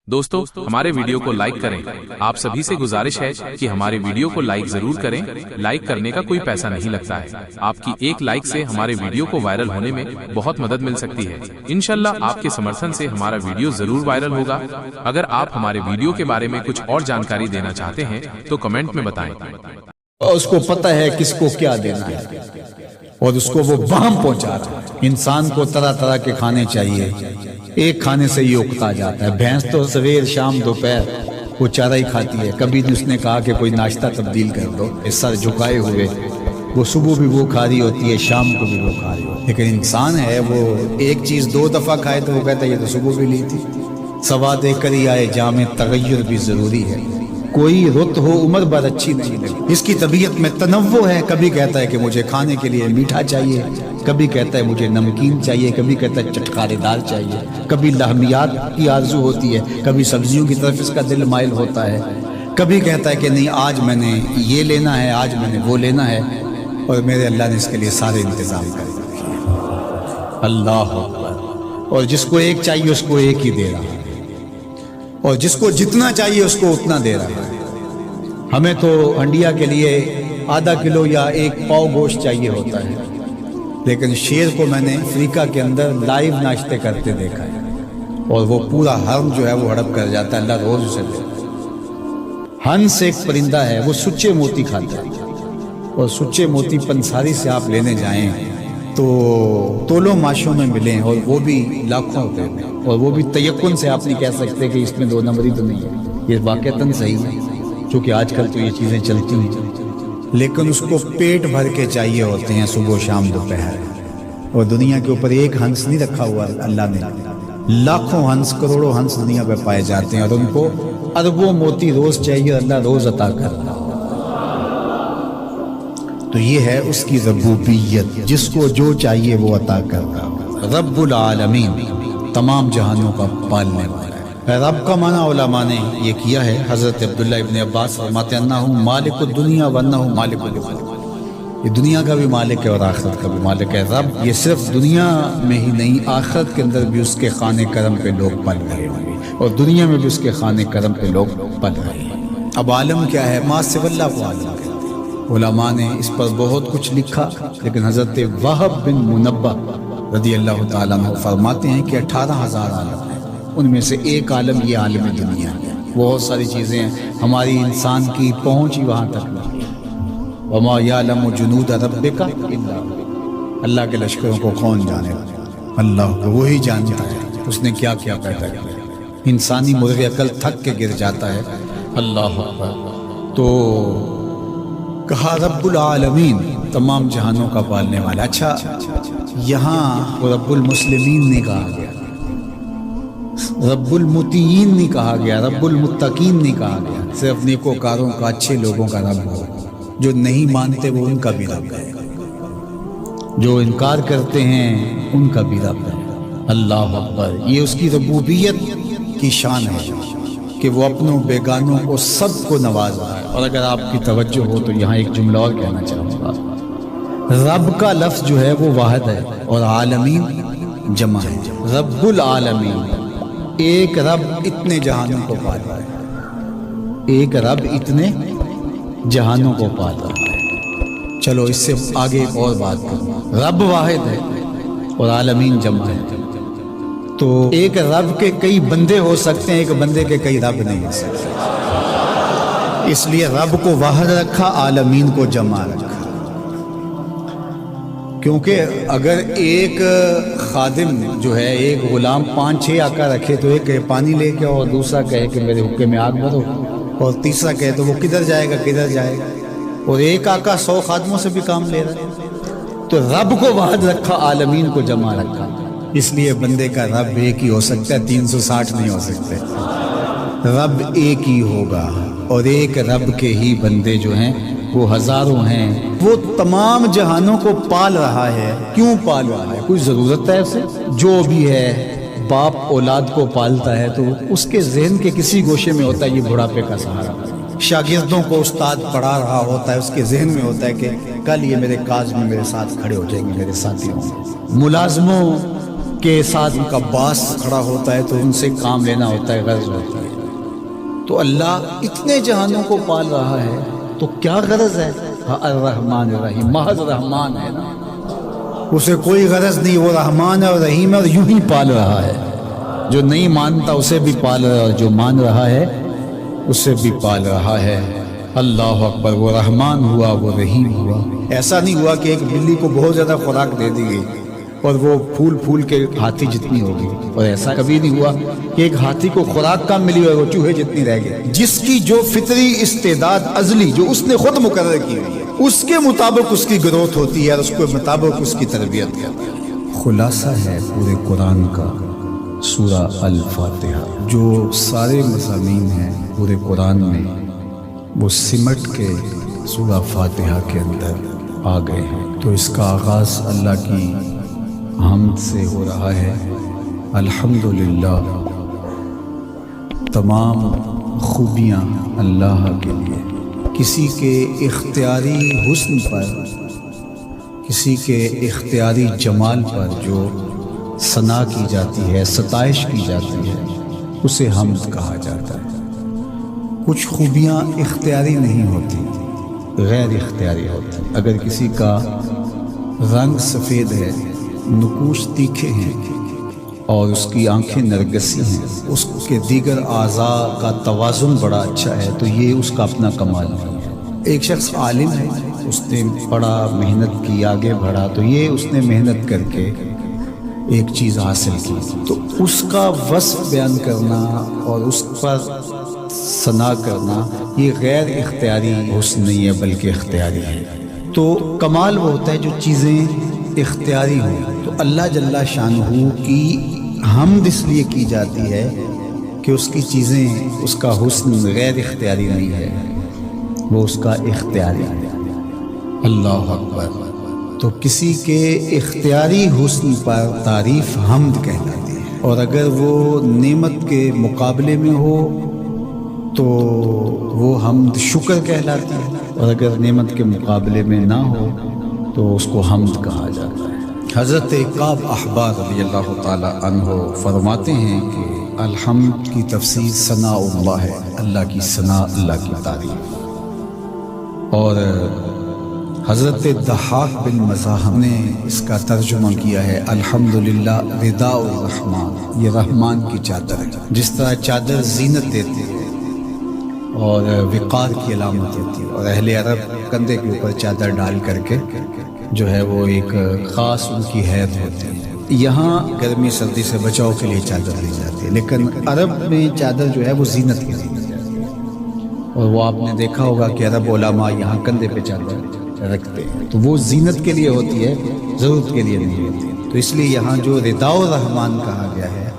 دوستو ہمارے ویڈیو کو لائک کریں۔ آپ سبھی سے گزارش ہے کہ ہمارے ویڈیو کو لائک ضرور کریں۔ لائک کرنے کا کوئی پیسہ نہیں لگتا ہے۔ آپ کی ایک لائک سے ہمارے ویڈیو کو وائرل ہونے میں بہت مدد مل سکتی ہے۔ انشاءاللہ آپ کے سمرتھن سے ہمارا ویڈیو ضرور وائرل ہوگا۔ اگر آپ ہمارے ویڈیو کے بارے میں کچھ اور جانکاری دینا چاہتے ہیں تو کمنٹ میں بتائیں۔ اس کو پتہ ہے کس کو کیا دینا ہے اور اس کو وہ وہم پہنچا رہا ہے۔ انسان کو طرح طرح کے کھانے چاہیے، ایک کھانے سے ہی اکتا جاتا ہے۔ بھینس تو سویر شام دوپہر وہ چارہ ہی کھاتی ہے۔ کبھی اس نے کہا کہ کوئی ناشتہ تبدیل کر دو، سر جھکائے ہوئے وہ صبح بھی وہ کھا رہی ہوتی ہے، شام کو بھی وہ کھا رہی ہوتی ہے۔ لیکن انسان ہے وہ ایک چیز دو دفعہ کھائے تو وہ کہتا ہے یہ تو صبح بھی لی تھی۔ سوا دے کر ہی آئے جامع تغیر بھی ضروری ہے۔ کوئی رت ہو عمر بھر اچھی نہیں لگی۔ اس کی طبیعت میں تنوع ہے، کبھی کہتا ہے کہ مجھے کھانے کے لیے میٹھا چاہیے، کبھی کہتا ہے مجھے نمکین چاہیے، کبھی کہتا ہے چٹکارے دار چاہیے، کبھی لحمیات کی آرزو ہوتی ہے، کبھی سبزیوں کی طرف اس کا دل مائل ہوتا ہے، کبھی کہتا ہے کہ نہیں آج میں نے یہ لینا ہے، آج میں نے وہ لینا ہے، اور میرے اللہ نے اس کے لیے سارے انتظام کر رکھے ہیں۔ اللہ اکبر۔ اور جس کو ایک چاہیے اس کو ایک ہی دے رہا ہے، اور جس کو جتنا چاہیے اس کو اتنا دے رہا ہے۔ ہمیں تو ہنڈیا کے لیے آدھا کلو یا ایک پاؤ گوشت چاہیے ہوتا ہے، لیکن شیر کو میں نے افریقہ کے اندر لائیو ناشتے کرتے دیکھا ہے، اور وہ پورا حرم جو ہے وہ ہڑپ کر جاتا ہے، اللہ روز اسے دے۔ ہنس ایک پرندہ ہے، وہ سچے موتی کھاتا ہے، اور سچے موتی پنساری سے آپ لینے جائیں تو تولوں ماشوں میں ملیں، اور وہ بھی لاکھوں روپے میں، اور وہ بھی تیقن سے آپ نہیں کہہ سکتے کہ اس میں دو نمبری تو نہیں ہے، یہ واقعتاً صحیح ہے، چونکہ آج کل تو یہ چیزیں چلتی ہیں، لیکن اس کو پیٹ بھر کے چاہیے ہوتے ہیں صبح و شام دوپہر۔ اور دنیا کے اوپر ایک ہنس نہیں رکھا ہوا اللہ نے، لاکھوں ہنس کروڑوں ہنس دنیا پہ پائے جاتے ہیں، اور ان کو اربوں موتی روز چاہیے، اللہ روز عطا کر رہا ہے۔ تو یہ ہے اس کی ربوبیت، جس کو جو چاہیے وہ عطا کر رہا ہے۔ رب العالمین، تمام جہانوں کا پالنے والا ہے۔ رب کا معنی علماء نے یہ کیا ہے، حضرت عبداللہ ابن عباس فرماتے ہیں انہو مالک الدنیا وانہو مالک الآخرہ، یہ دنیا کا بھی مالک ہے اور آخرت کا بھی مالک ہے۔ رب یہ صرف دنیا میں ہی نہیں، آخرت کے اندر بھی اس کے خانے کرم پہ لوگ پل رہے ہوں گے، اور دنیا میں بھی اس کے خانے کرم پہ لوگ پل رہے ہیں۔ اب عالم کیا ہے؟ ما سوی اللہ کو عالم کہتے ہیں۔ علماء نے اس پر بہت کچھ لکھا، لیکن حضرت وہب بن منبہ رضی اللہ تعالیٰ عنہ فرماتے ہیں کہ 18,000 عالم ہیں، ان میں سے ایک عالم یہ عالم دنیا ہے۔ بہت ساری چیزیں ہیں، ہماری انسان کی پہنچ ہی وہاں تک نہیں ہے۔ وما یعلم جنود ربک الا هو، اللہ کے لشکروں کو کون جانے؟ اللہ کو، وہی جانتا ہے اس نے کیا کیا پیدا کیا۔ انسانی مرغ عقل تھک کے گر جاتا ہے۔ اللہ اکبر۔ تو کہا رب العالمین، تمام جہانوں کا پالنے والا۔ اچھا، یہاں رب المسلمین نہیں کہا گیا، رب المطیعین نہیں کہا گیا، رب المتقین نہیں کہا گیا، صرف نیکوکاروں کا، اچھے لوگوں کا رب ہو۔ جو نہیں مانتے وہ ان کا بھی رب ہے، جو انکار کرتے ہیں ان کا بھی رب ہے۔ اللہ اکبر۔ یہ اس کی ربوبیت کی شان ہے کہ وہ اپنوں بیگانوں کو سب کو نواز رہا ہے۔ اور اگر آپ کی توجہ ہو تو یہاں ایک جملہ اور کہنا چاہوں گا۔ رب کا لفظ جو ہے وہ واحد ہے، اور عالمین جمع ہے۔ رب العالمین، ایک رب اتنے جہانوں کو پال رہا ہے، ایک رب اتنے جہانوں کو پال رہا ہے۔ چلو اس سے آگے ایک اور بات کروں، رب واحد ہے اور عالمین جمع ہے، تو ایک رب کے کئی بندے ہو سکتے ہیں، ایک بندے کے کئی رب نہیں ہو سکتے۔ اس لیے رب کو واحد رکھا، عالمین کو جمع رکھا، کیونکہ اگر ایک خادم جو ہے، ایک غلام 5-6 آقا رکھے تو ایک کہے پانی لے کے، اور دوسرا کہے کہ میرے حقے میں آگ بھرو، اور تیسرا کہے تو وہ کدھر جائے گا کدھر جائے گا، اور ایک آقا 100 خادموں سے بھی کام لے رہا ہے۔ تو رب کو واحد رکھا، عالمین کو جمع رکھا، اس لیے بندے کا رب ایک ہی ہو سکتا ہے، 360 نہیں ہو سکتے۔ رب ایک ہی ہوگا، اور ایک رب کے ہی بندے جو ہیں وہ ہزاروں ہیں۔ وہ تمام جہانوں کو پال رہا ہے۔ کیوں پال رہا ہے؟ کوئی ضرورت ہے اسے؟ جو بھی ہے، باپ اولاد کو پالتا ہے تو اس کے ذہن کے کسی گوشے میں ہوتا ہے یہ بڑھاپے کا سہارا۔ شاگردوں کو استاد پڑھا رہا ہوتا ہے، اس کے ذہن میں ہوتا ہے کہ کل یہ میرے کاج میں میرے ساتھ کھڑے ہو جائیں گے، میرے ساتھی ہوں گے۔ ملازموں کے ساتھ ان کا باس کھڑا ہوتا ہے تو ان سے کام لینا ہوتا ہے، غرض ہوتی ہے۔ تو اللہ اتنے جہانوں کو پال رہا ہے تو کیا غرض ہے؟ الرحمن الرحیم، محض رحمان ہے نا، اسے کوئی غرض نہیں، وہ رحمان اور رحیم ہے اور یوں ہی پال رہا ہے۔ جو نہیں مانتا اسے بھی پال رہا ہے اور جو مان رہا ہے اسے بھی پال رہا ہے۔ اللہ اکبر، وہ رحمان ہوا، وہ رحیم ہوا۔ ایسا نہیں ہوا کہ ایک بلی کو بہت زیادہ خوراک دے دی گئی اور وہ پھول پھول کے ہاتھی جتنی ہوگی، اور ایسا کبھی نہیں ہوا کہ ایک ہاتھی کو خوراک کم ملی اور وہ چوہے جتنی رہ گئی۔ جس کی جو فطری استعداد ازلی جو اس نے خود مقرر کی ہوئی ہے، اس کے مطابق اس کی گروتھ ہوتی ہے اور اس کے مطابق اس کی تربیت کرتی ہے۔ خلاصہ ہے پورے قرآن کا سورہ الفاتحہ، جو سارے مضامین ہیں پورے قرآن میں وہ سمٹ کے سورہ فاتحہ کے اندر آ گئے ہیں۔ تو اس کا آغاز اللہ کی حمد سے ہو رہا ہے۔ الحمدللہ، تمام خوبیاں اللہ کے لیے۔ کسی کے اختیاری حسن پر، کسی کے اختیاری جمال پر جو ثنا کی جاتی ہے، ستائش کی جاتی ہے، اسے حمد کہا جاتا ہے۔ کچھ خوبیاں اختیاری نہیں ہوتی، غیر اختیاری ہوتی۔ اگر کسی کا رنگ سفید ہے، نقوش تیکھے ہیں اور اس کی آنکھیں نرگسی ہیں، اس کے دیگر اعضاء کا توازن بڑا اچھا ہے، تو یہ اس کا اپنا کمال نہیں ہے۔ ایک شخص عالم ہے، اس نے پڑھا، محنت کی، آگے بڑھا، تو یہ اس نے محنت کر کے ایک چیز حاصل کی، تو اس کا وصف بیان کرنا اور اس پر ثنا کرنا یہ غیر اختیاری حسن نہیں ہے بلکہ اختیاری ہے۔ تو کمال وہ ہوتا ہے جو چیزیں اختیاری ہوں۔ تو اللہ جل شانہ کی حمد اس لیے کی جاتی ہے کہ اس کی چیزیں، اس کا حسن غیر اختیاری نہیں ہے، وہ اس کا اختیاری ہے۔ اللہ اکبر۔ تو کسی کے اختیاری حسن پر تعریف حمد کہلاتی ہے، اور اگر وہ نعمت کے مقابلے میں ہو تو وہ حمد شکر کہلاتی ہے، اور اگر نعمت کے مقابلے میں نہ ہو تو اس کو حمد کہا جاتا ہے۔ حضرت کعب احبار رضی اللہ تعالی عنہ فرماتے ہیں کہ الحمد کی تفسیر ثناء اللہ ہے، اللہ کی ثنا، اللہ کی تعریف۔ اور حضرت ضحاک بن مزاحم نے اس کا ترجمہ کیا ہے الحمدللہ رداء الرحمن، یہ رحمان کی چادر ہے۔ جس طرح چادر زینت دیتی ہے اور وقار کی علامت ہوتی ہے، اور اہل عرب کندھے کے اوپر چادر ڈال کر کے جو ہے وہ ایک خاص ان کی حیت ہوتی ہے۔ یہاں گرمی سردی سے بچاؤ کے لیے چادر لی جاتی ہے، لیکن عرب میں چادر جو ہے وہ زینت کے لیے دی جاتی ہے، اور وہ آپ نے دیکھا ہوگا کہ عرب علماء یہاں کندھے پہ چادر رکھتے ہیں، تو وہ زینت کے لیے ہوتی ہے، ضرورت کے لیے نہیں ہوتی۔ تو اس لیے یہاں جو رداء الرحمن کہا گیا ہے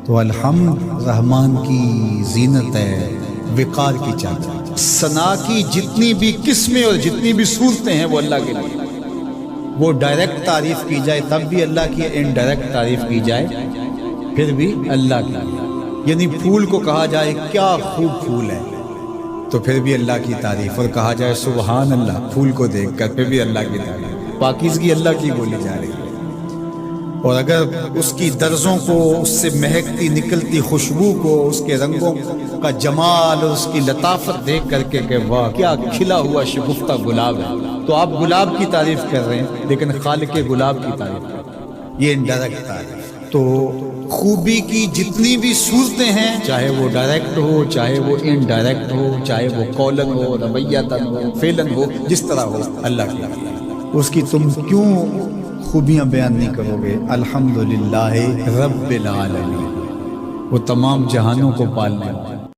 تو الحمد رحمان کی زینت ہے، وقار کی چادر۔ ثنا کی جتنی بھی قسمیں اور جتنی بھی صورتیں ہیں وہ اللہ کے لیے، وہ ڈائریکٹ تعریف کی جائے تب بھی اللہ کی، انڈائریکٹ تعریف کی جائے پھر بھی اللہ کی۔ یعنی پھول کو کہا جائے کیا خوب پھول ہے تو پھر بھی اللہ کی تعریف، اور کہا جائے سبحان اللہ پھول کو دیکھ کر پھر بھی اللہ کی تعریف، پاکیزگی اللہ کی بولی جا رہی ہے۔ اور اگر اس کی درزوں کو، اس سے مہکتی نکلتی خوشبو کو، اس کے رنگوں کا جمال اور اس کی لطافت دیکھ کر کے کہ واہ کیا کھلا ہوا شگفتہ گلاب ہے، تو آپ گلاب کی تعریف کر رہے ہیں لیکن خالق گلاب کی تعریف کر رہے ہیں، یہ انڈائریکٹ تعریف۔ تو خوبی کی جتنی بھی صورتیں ہیں، چاہے وہ ڈائریکٹ ہو، چاہے وہ انڈائریکٹ ہو، چاہے وہ قولن ہو، رویتاً ہو، فعلاً ہو، جس طرح ہو، اللہ کی اس کی تم کیوں خوبیاں بیان نہیں کرو گے؟ الحمدللہ رب العالمین، وہ تمام جہانوں کو پالنے والا۔